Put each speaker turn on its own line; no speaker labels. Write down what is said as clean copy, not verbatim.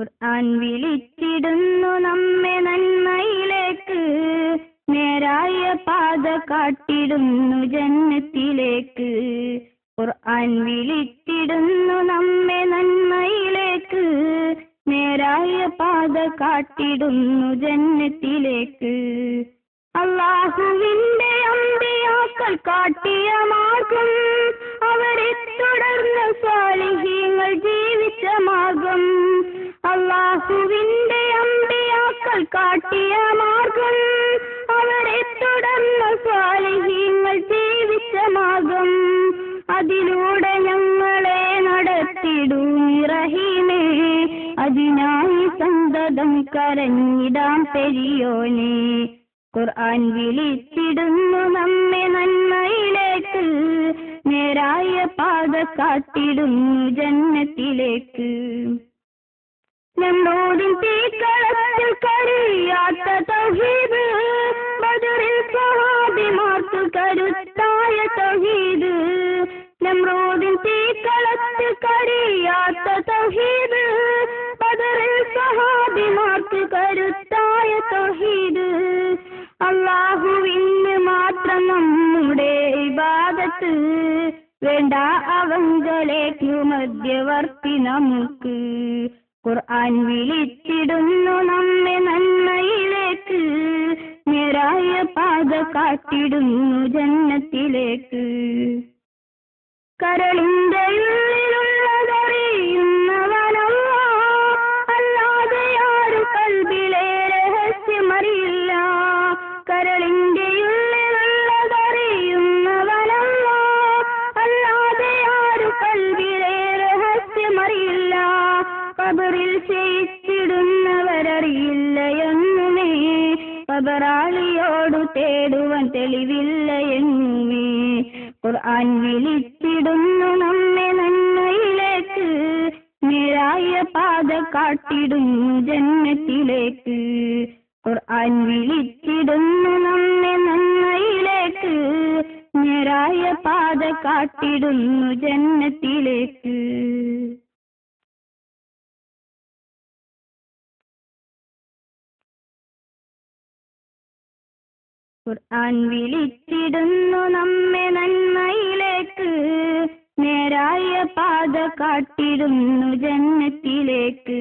ഖുർആൻ വിളിച്ചിടുന്നു നമ്മെ നന്മയിലേക്ക്, നേരായ പാത കാട്ടിടുന്നു ജന്നത്തിലേക്ക്. ഖുർആൻ വിളിച്ചിടുന്നു നമ്മെ നന്മയിലേക്ക്, നേരായ പാത കാട്ടിടുന്നു ജന്നത്തിലേക്ക്. അല്ലാഹുവിന്റെ അമ്പിയാക്കൾ കാട്ടിയ മാർഗം, അവരെ തുടർന്ന് സാലിഹീങ്ങൾ ജീവിച്ച മാർഗം. അല്ലാഹുവിന്റെ അമ്പിയാക്കൾ കാട്ടിയ മാർഗം, അവരെ തുടർന്ന് സാലിഹീങ്ങൾ ജീവിച്ച മാർഗം. അതിലൂടെ ഞങ്ങളെ നടത്തിടൂ റഹീമേ, അതിനായി സന്തതം കരഞ്ഞിടാം പെരിയോനെ. ഖുർആൻ വിളിച്ചിടുന്നു നമ്മെ നന്മയിലേക്ക്, നേരായ പാത കാട്ടിടുന്നു ജന്നത്തിലേക്ക്. നമ്രൂദിൻ തീക്കളത്തിൽ കരിയാത്ത തൗഹീദ്, ബദറിൽ സ്വഹാബിമാർക്ക് കരുത്തായ തൗഹീദ്. നമ്രൂദിൻ തീക്കളത്തിൽ കരിയാത്ത തൗഹീദ്, ബദറിൽ സ്വഹാബിമാർക്ക് കരുത്തായ തൗഹീദ്. അല്ലാഹുവിന് മാത്രം നമ്മുടെ ഇബാദത്ത്, വേണ്ട അവങ്കലേക്ക് മധ്യവർത്തി നമുക്ക്. ഖുർആൻ വിളിച്ചിടുന്നു നമ്മെ നന്മയിലേക്ക്, നേരായ പാത കാട്ടിടുന്നു ജന്നത്തിലേക്ക്. കരളിന്റെ ഉള്ളിലുള്ളതറിയുന്നവനല്ലാ, അല്ലാതെ ആരും കൽബിലെ രഹസ്യമറിയില്ല. കരളിന്റെ ഉള്ളിലുള്ളതറിയുന്നവനല്ലാ, അല്ലാതെ ആരും കൽബിലെ രഹസ്യമറിയില്ല. ഖബറിൽ ചെയ്യിച്ചിടുന്നവരറിയില്ല എന്നുമേ, ഖബറാളിയോടു തേടുവാൻ തെളിവില്ല എന്നുമേ. ഖുർആൻ വിളിച്ചിടുന്നു നമ്മെ നന്മയിലേക്ക്, നേരായ പാത കാട്ടിടുന്നു ജന്നത്തിലേക്ക്. ഖുർആൻ വിളിച്ചിടുന്നു നമ്മെ നന്മയിലേക്ക്, നേരായ പാത കാട്ടിടുന്നു ജന്നത്തിലേക്ക്. ഖുർആൻ വിളിച്ചിടുന്നു നമ്മെ നന്മയിലേക്ക്, നേരായ പാത കാട്ടിടുന്നു ജന്നത്തിലേക്ക്.